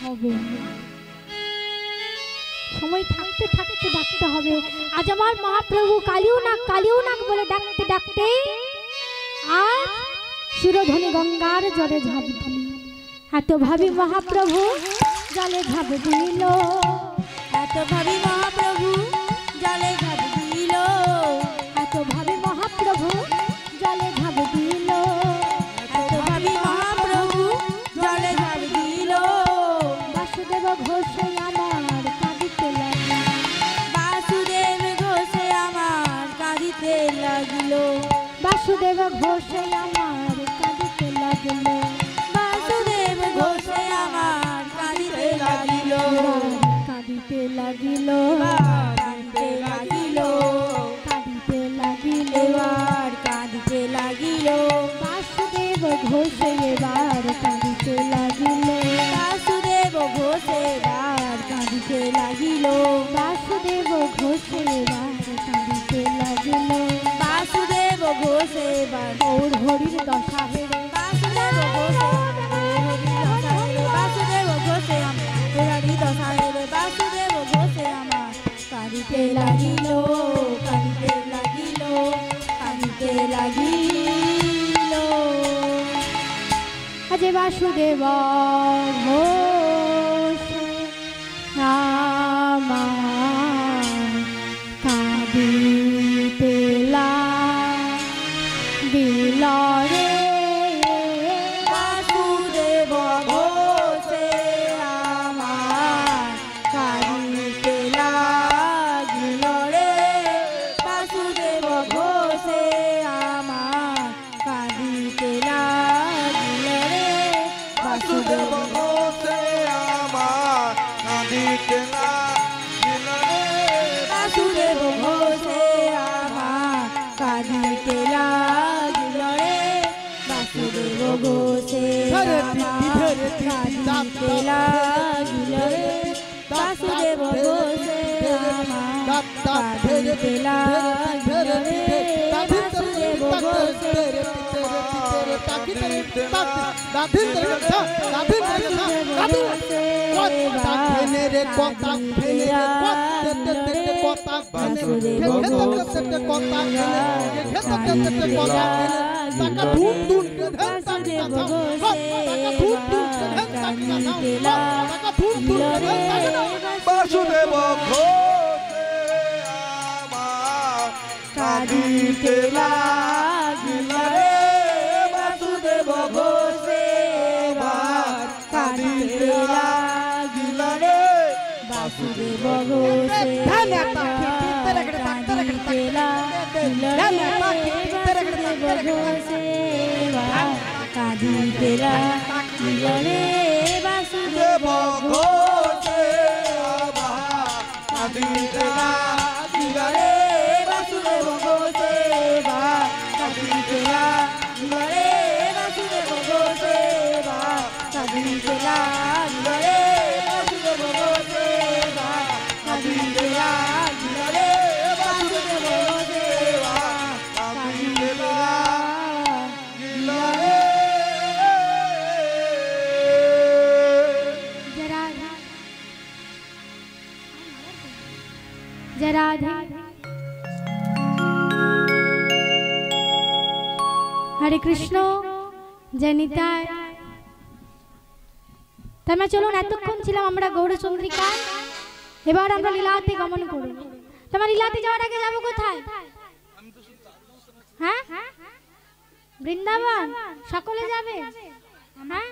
হবে। সময় থাকতে থাকতে ডাকতে হবে। আজ আমার মহাপ্রভু কালিও নাক বলে ডাকতে ডাকতে আজ সুরধনী গঙ্গার জলে ঝাঁপ দিল। এত ভাবি মহাপ্রভু জলে ঝাঁপ দিল, এত ভাবি মহাপ্রভু জলে ঝাঁপ দিল, এত ভাবি মহাপ্রভু জলে ঝাঁপ দিল, এত ভাবি মহাপ্রভু জলে ঝাঁপ দিল। বাসুদেব ঘোষে আমার কাঁদিতে লাগিল, বাসুদেব ঘোষে আমার কাঁদিতে লাগিল, বাসুদেব ঘোষে আমার কাঁদিতে লাগিল, বাসুদেব ঘোষে আমার কাঁদিতে লাগিল, কাঁদিতে লাগিল, কাঁদিতে লাগিল, কাঁদিতে লাগিল, এবার কাঁদিতে লাগিল। বাসুদেব ঘোষে এবার কাঁদিতে লাগিল, বাসুদেব ঘোষে এবার কাঁদিতে লাগিল, বাসুদেব ঘোষে এবার কাঁদিতে লাগিল, বাসুদেব ঘোষে এবার ওর হরির দশা হেরে, বাসুদেব ঘোষে বাসুদেব ঘোষে আমার দশা হেরে, বাসুদেব ঘোষে আমার কাঁদিতে লাগিল, কাঁদিতে লাগিল, কাঁদিতে লাগিল। আজ বাসুদেব ঘোষে আমার কাঁদিতে লাগিল রে, বাসুদেব ঘোষে আমার কাঁদিতে লাগিল রে, বাসুদেব ঘোষে আমার কাঁদিতে লাগিল রে, বাসুদেব ঘোষে আমার কাঁদিতে লাগিল রে, বাসুদেব ঘোষে আমার কাঁদিতে লাগিল রে, বাসুদেব ঘোষে আমার কাঁদিতে লাগিল রে, বাসুদেব ঘোষে আমার কাঁদিতে লাগিল রে, বাসুদেব ঘোষে বাসুদেব ঘোষে আমার কাঁদিতে লাগিল রে, বাসুদেব ঘোষে এবার কাঁদিতে লাগিল রে, বাসুদেব ঘোষে কাঁদিতে লাগিল রে, বাসুদেব ঘোষে এবার কাঁদিতে লাগিল রে, বাসুদেব ঘোষে আমার কাঁদিতে লাগিল রে, বাসুদেব ঘোষে এবার কাঁদিতে লাগিল রে, বাসুদেব ঘোষে এবার কাঁদিতে লাগিল রে, বাসুদেব ঘোষে এবার কাঁদিতে লাগিল রে, বাসুদেব ঘোষে এবার কাঁদিতে লাগিল রে। जय राधे हरे कृष्ण जय निताय। তাই চলুন এতক্ষণ ছিলাম আমরা গৌরচন্দ্রিকা, এবার আমরা লীলাতে গমন করব। তোমার লীলাতে যাওয়ার আগে যাব কোথায়? হ্যাঁ বৃন্দাবন সকলে যাবে? হ্যাঁ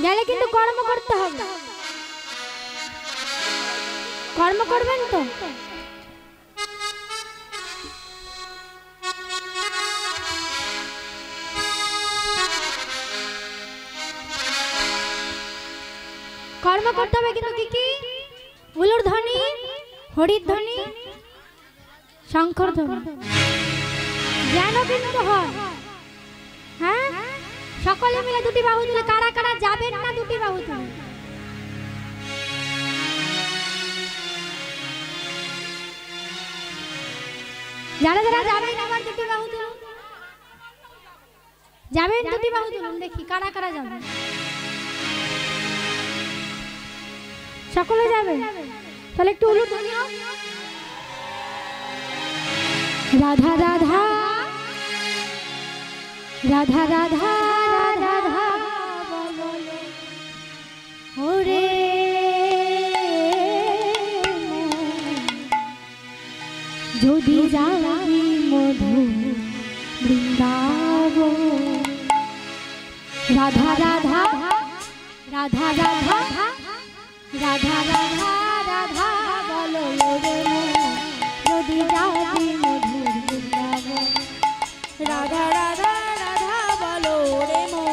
গেলে কিন্তু কর্ম করতে হবে। কর্ম করবেন তো? কর্ম করতে হবে কিন্তু কি কি? উলুর ধ্বনি, হরির ধ্বনি, শঙ্কর ধ্বনি যেন কিন্তু হয়। হ্যাঁ সকলে মিলে দুটি বাহু তুলে, কারা কারা যাবেন না দুটি বাহু তুলে? যারা যারা যাবেন আবার দুটি বাহু তুলে। যাবেন দুটি বাহু তুলুন দেখি কারা কারা যাবেন। সকলে যাবে তাহলে একটু উলু ধ্বনি হোক। রাধা রাধা রাধা রাধা রাধা রাধা ওরে যদি যাবি মধু বৃন্দাবন। রাধা রাধা রাধা রাধা রাধা রাধা রাধা বলো রে যদি যাবি মধু বৃন্দাবন। রাধা রাধা রাধা বলো রে মো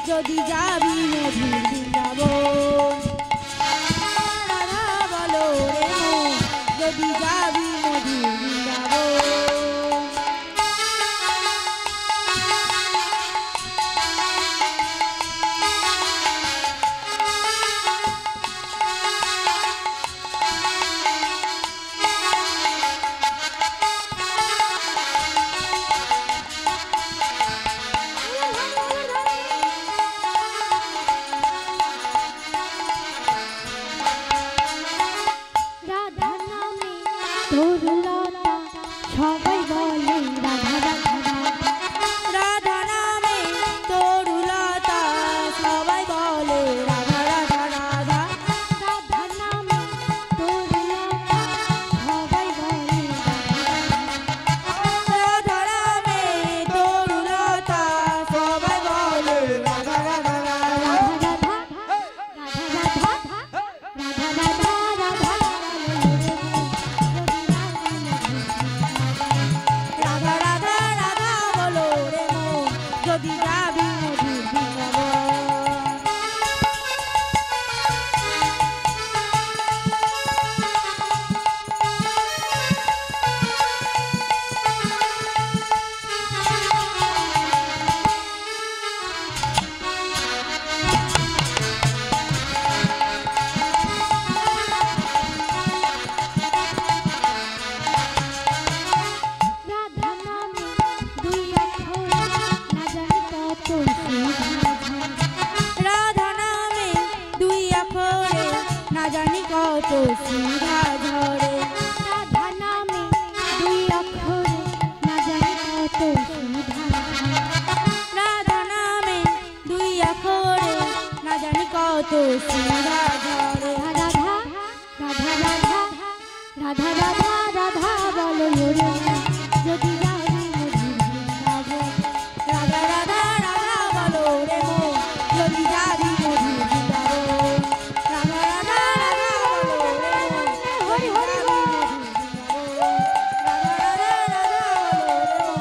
যদি যাবি মধুর বৃন্দাবন। রাধা বলো রে মো যদি যাবি মধুর বৃন্দাবন। রাধা নামে তরুলতা সবাই বলে রাধা রাধা রাধা। রাধা নামে তরুলতা সবাই বলে রাধা রাধা রাধা। রাধা নামে তরুলতা সবাই বলে রাধা নামে তরুলতা সবাই বলে রাধা রাধা রাধা। রাধা রাধা রাধা রাধা রাধা রাধা রাধা রাধা বলো রে মো যদি যাবি মধুর বৃন্দাবন। রাধা নামে দুই অক্ষর না জানি কত সুধা। রাধা নামে দুই অক্ষরে না জানি কত সুধা ঝরে। রাধা নামে দুই অক্ষর না জানি কত সুধা। রাধা নামে দুই অক্ষরে না জানি কত সুধা ঝরে। রাধা রাধা রাধা রাধা রাধা রাধা বলো রে যদি যাবি মধুর বৃন্দাবন। রাধা রাধা রাধা বলো রে মো যদি যাবি মধুর বৃন্দাবন। রাধা রাধা রাধা বলো রে মো হরি হরি রাধা রাধা রাধা বলো রে মো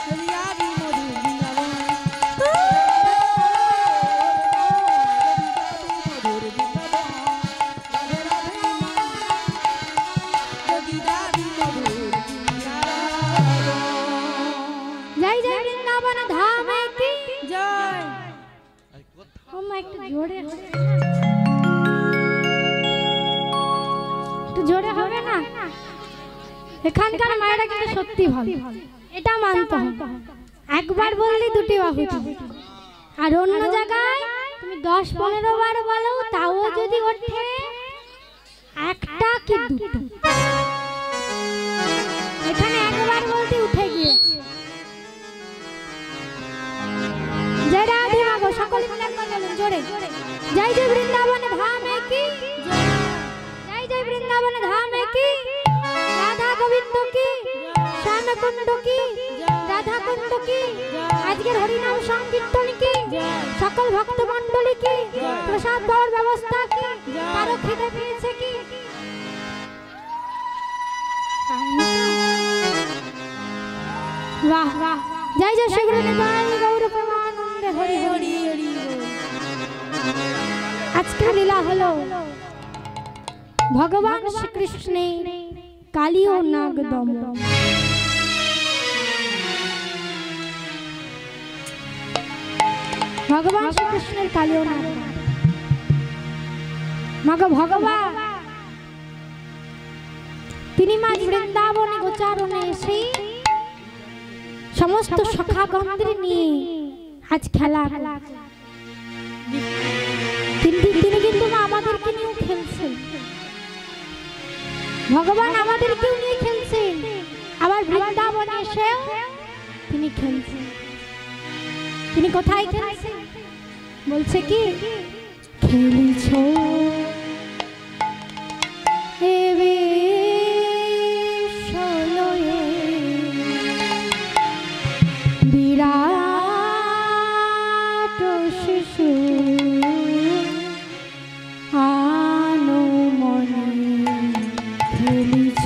যদি যাবি মধুর বৃন্দাবন। জয় জয় বৃন্দাবন ধামে কি জয়। ওমা একটু জোরে একটু জোরে হবে না? এখানকার মায়েরা কিন্তু সত্যি ভালো, এটা মানতে হবে। একবার বললি দুটি বাহু তুলে। আর অন্য জায়গায় তুমি 10-15 বার বলো তাও যদি ওঠে একটা কি দুটো, এখানে একবার বলতে উঠে গিয়েছে। জয় রাধে মাগো, সকলে মিলে একবার বলুন জোরে। জয় জয় বৃন্দাবন ধামে কি জয় জয় বৃন্দাবন ধামে কি রাধা গোবিন্দ কি শ্যাম কুণ্ড কি রাধা কুণ্ড কি আজকের হরিনাম সংকীর্তন কি সকল ভক্ত মণ্ডলী কি প্রসাদ পাওয়ার ব্যবস্থা কি কারো খিদে পেয়েছে কি? বাহ বাহ, জয় জয় শ্রী গুরু নিতাই গৌর প্রেমানন্দে হরি হরি হরি। আজকের লীলা হলো ভগবান শ্রীকৃষ্ণের কালী ও নাগ দমন। ভগবান শ্রীকৃষ্ণের কালী ও নাগ দমন। মাগো ভগবান তিনি মাঝ বৃন্দাবনে গোচারণে এসে সমস্ত সখাগণদের নিয়ে আজ খেলা তিনি কিন্তু আমাদেরকে নিয়ে খেলছেন, ভগবান আমাদেরকেও নিয়ে খেলছেন, আবার বৃন্দাবনে এসে তিনি খেলছেন। তিনি কোথায় খেলছেন বলছে কি, খেলছো বিরাট শিশু আনো মনে খেলিছ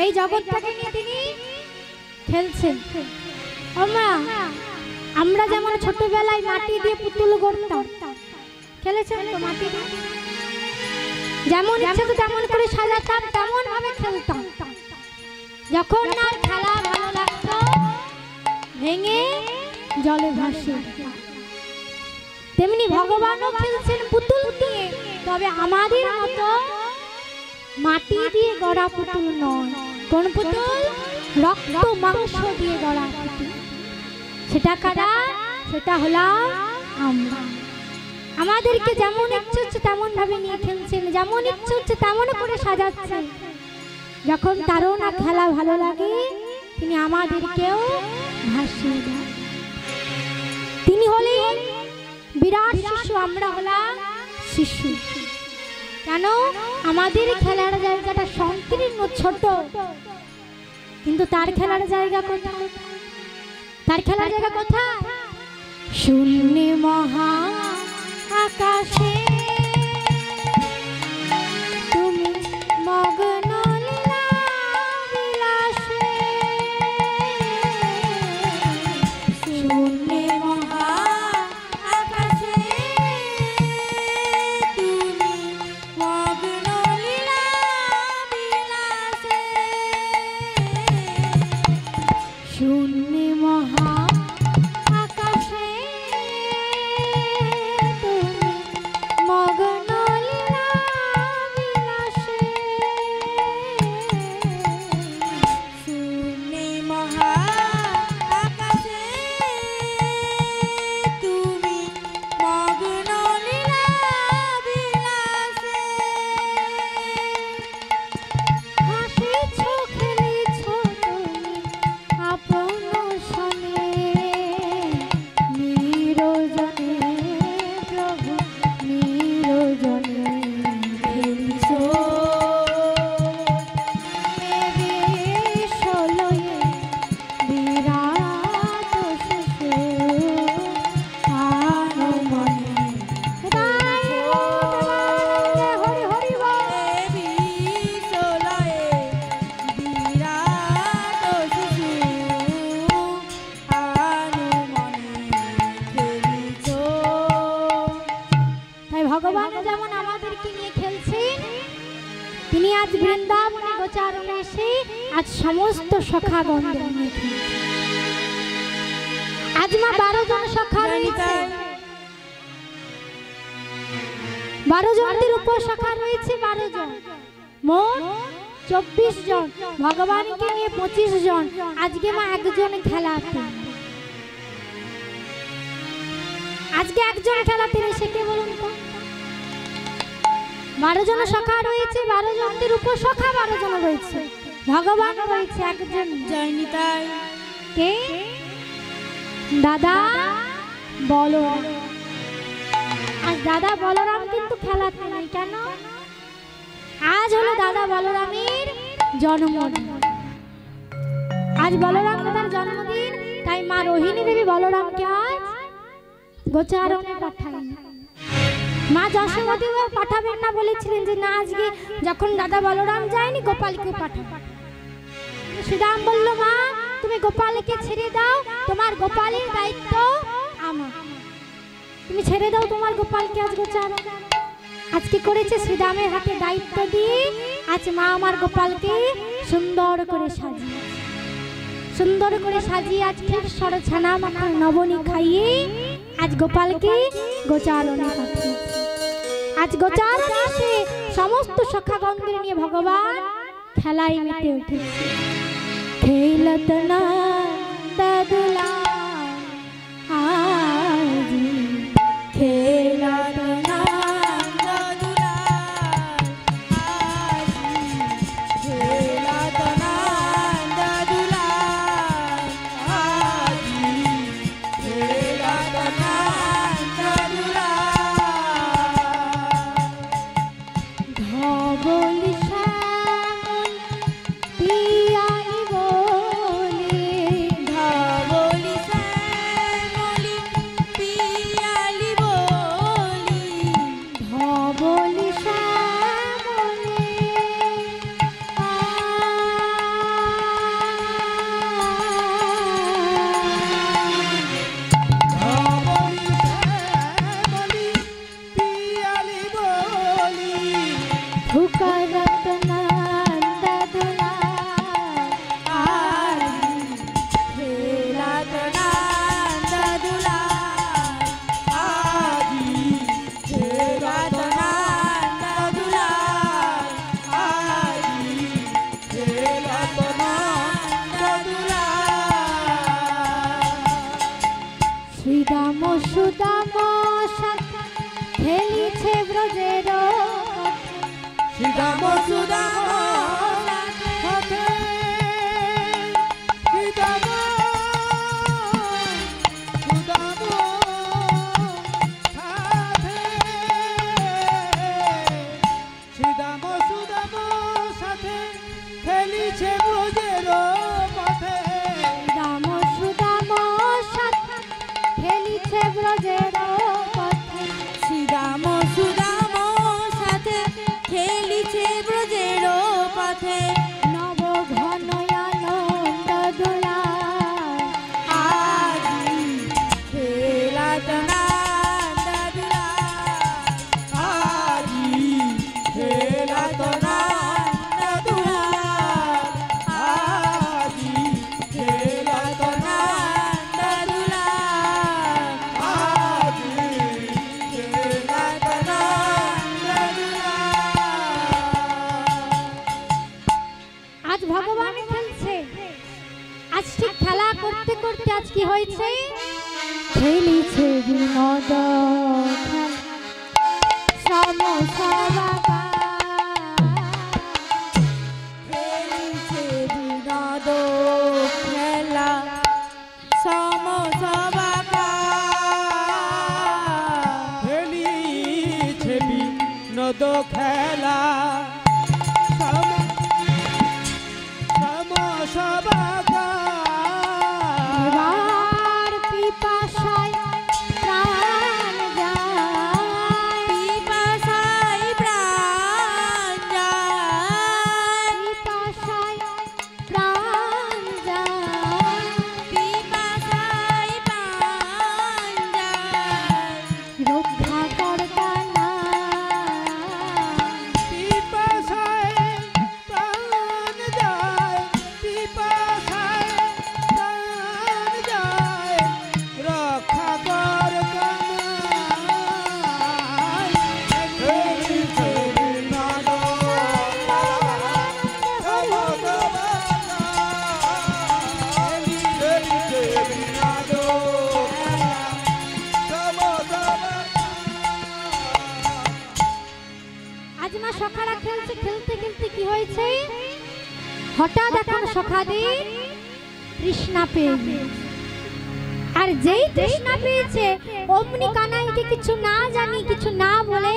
এই জগৎটাকে নিয়ে তিনি খেলছেন। আমরা যেমন ছোটবেলায় মাটি দিয়ে পুতুল গড়তাম, খেলেছেন তো মাটি দিয়ে, যেমন ইচ্ছে তো তেমন করে সাজাতাম, তেমন ভাবে খেলতাম। যখন না খেলা ভালো লাগতো ভেঙে জলে ভাসে। তেমনি ভগবানও খেলছেন পুতুল দিয়ে, তবে আমাদের মতো মাটি দিয়ে গড়া পুতুল নয়। কোন পুতুল? রক্ত মাংস দিয়ে গড়া পুতুল। সেটা কারা? সেটা হলাম আমরা। আমাদেরকে যেমন ইচ্ছে হচ্ছে তেমন ভাবে নিয়ে খেলছেন, যেমন ইচ্ছে হচ্ছে তেমন করে সাজাচ্ছেন। যখন তারও না খেলা ভালো লাগে তিনি আমাদেরকেও ভাসিয়ে দেন। তিনি হলেন বিরাট শিশু, আমরা হলাম শিশু। কেন? আমাদের খেলার জায়গাটা সংকীর্ণ ছোট, কিন্তু তার খেলার জায়গা কোথায়? তার খেলার জায়গা কোথায়? শূন্যে মহা আকাশে তুমি মগ্ন লীলা বিলাসে। শূন্যে মহা আকাশে তুমি মগ্ন লীলা বিলাসে। শূন্যে মহা আকাশে তুমি মগ্ন লীলা বিলাসে। শূন্যে মহা আকাশে তুমি মগ্ন লীলা বিলাসে। হাসিছ খেলেছ তুমি আপন সনে। আজ সমস্ত সখাগণদের নিয়ে খেলছে। আজ মা 12 জন সখা রয়েছে, 12 জনদের উপর সখা রয়েছে 12 জন, মোট 24 জন, ভগবানকে নিয়ে 25 জন। আজকে মা একজন খেলাতে, আজকে একজন খেলাতে সে কে বলুন তো? 12 জন সখা রয়েছে, 12 জনদের উপর সখা 12 জন রয়েছে, ভগবান রয়েছে একজন। জয় নিতাই। কে? দাদা বলরাম। আজ দাদা বলরাম কিন্তু খেলাতে নাই। কেন? আজ হলো দাদা বলরামের জন্মদিন। আজ বলরাম দাদার জন্মদিন, তাই মা রোহিণী দেবী বলরামকে আজ গোচারণে পাঠালেন। মা যশোমতীও পাঠাবেন না বলেছিলেন যে না, আজকে যখন দাদা বলরাম যায়নি গোপালকে পাঠাবো। শ্রীরাম বলল, মা তুমি গোপালকে ছেড়ে দাও, তোমার গোপালের দায়িত্ব আমার, তুমি ছেড়ে দাও তোমার গোপালকে। আজ গোচারণ আজকে করেছে, শ্রীরামের হাতে দায়িত্ব দিয়ে আজ মা আমার গোপালকে সুন্দর করে সাজিয়ে, সুন্দর করে সাজিয়ে আজ ক্ষীর ছানা মাখা নবনী খাইয়ে আজ গোপালকে গোচারণে পাঠিয়েছে। আজ গোচারণে এসে সমস্ত সখাগণদের নিয়ে ভগবান খেলায় মেতে উঠেছে। খেলত না দাদুলা আজ, খেলত না দাদুলা আজ, খেলত না দাদুলা আজ, খেলত না দাদুলা। ধবলি শ্যামল পিয়ালি বলে, ধবলি শ্যামলি পিয়ালি বলি, ধবলি শ্যামলি পিয়ালি বলি, ফুকরত নন্দ দুলা আজ, খেলত নন্দ দুলা আজি খেলত নন্দ দুলা আজি খেলত নন্দ দুলা। শ্রীরাম সুদাম সাথে খেলিছে ব্রজের পথে, শ্রীরাম সুদাম সাথে, শ্রীরাম সুদাম সাথে, শ্রীরাম সুদাম সাথে খেলিছে ব্রজের পথে। রাম সুদাম সাথে খেলিছে ব্রজের পথে, শ্রীরাম সুদাম সাথে খেলিছে ব্রজের পথে। নব ঘন আনন্দ দোলা আজি খেলত নন্দ দুলা, আজি খেলত নন্দ দুলা, আজি খেলত নন্দ দুলা, আজি খেলত নন্দ দুলা। আজ ভগবান খেলছে। আজ ঠিক খেলা করতে করতে আজ কি হয়েছে? খেলিছে বিনোদ সমসবাবা, খেলিছে বিনোদ খেলা সমসবাকা। খেলিছে বিনোদ খেলা সমসবাকা। এবার পিপাসায় প্রাণ যায়, পিপাসায় প্রাণ হঠাৎ এখন সখাদের তৃষ্ণা পেয়ে গিয়েছে। আর যেই তৃষ্ণা পেয়েছে অমনি কানাইকে কিছু না জানি কিছু না বলে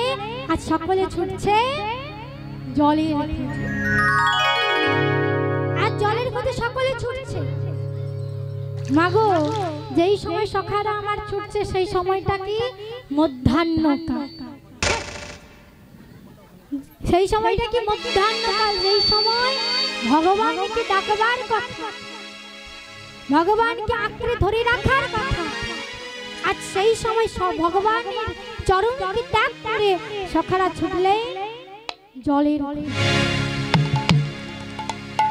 আজ সকলে ছুটছে জলের খোঁজে। আর জলের খোঁজে সকলে ছুটছে। মাগো যেই সময় সখারা আমার ছুটছে সেই সময়টা কি মধ্যাহ্নকাল। সেই সময়টা কি মধ্যাহ্নকাল, যেই সময় ভগবানকে ডাকবার কথা, ভগবানকে আঁকড়ে ধরে রাখার কথা। আজ সেই সময় সব ভগবানের চরণকে ত্যাগ করে সখারা ছুটলে জলের।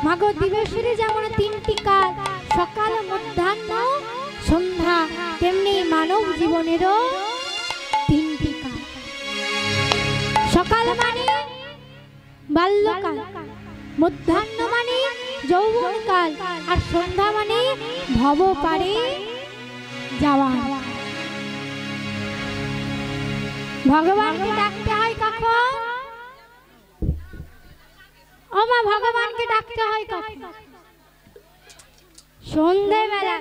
মাগো দিবসের যেমন তিনটি কাল সকাল মধ্যাহ্ন সন্ধ্যা, তেমনি মানব জীবনেরও তিনটি কাল। সকাল মানে বাল্যকাল, মধ্যাহ্ন মানে যৌবনকাল, আর সন্ধ্যা মানে ভব পারে যাওয়া। ভগবানকে ডাকতে হয় কখন? ও মা, ভগবানকে ডাকতে হয় কখন? সন্ধ্যেবেলা।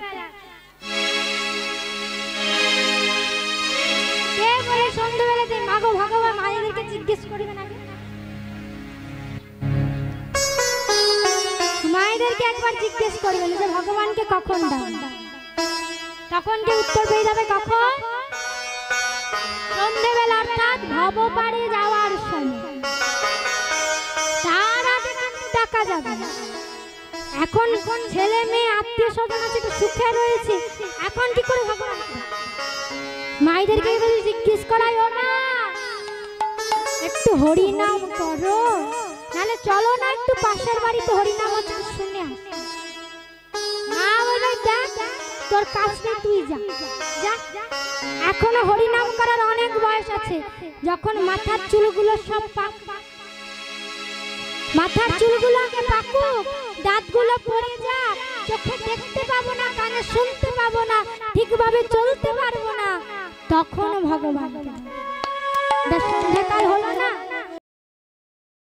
কে বলে সন্ধ্যেবেলাতে? মাগো ভগবান মায়েদেরকে জিজ্ঞেস করবে না? মায়েদেরকে একবার জিজ্ঞেস করবেন যে ভগবানকে কখন ডাক, তখন কি উত্তর পেয়ে যাবে কখন? সন্ধ্যেবেলা, অর্থাৎ ভব পারে যাওয়ার সময়। তার আগে কিন্তু ডাকা যাবে না। এখন কোন ছেলে মেয়ে আত্মীয় স্বজন আছে, সুখে রয়েছে, এখন কি করে ভগবান? মায়েদেরকে যদি জিজ্ঞেস করাই, ও মা একটু হরি নাম করো, নাহলে চলো না একটু পাশের বাড়িতে হরিনাম আছে শুনে আস। মা বলে দেখ তোর কাছে তুই যা যা। এখনো হরিনাম করার অনেক বয়স আছে। যখন মাথার চুলগুলো সব মাথার চুলগুলো আগে পাকুক, দাঁতগুলো পড়ে যাক, চোখে দেখতে পাবো না, কানে শুনতে পাবো না, ঠিকভাবে চলতে পারবো না, তখন ভগবান। সন্ধ্যাকাল হলো না,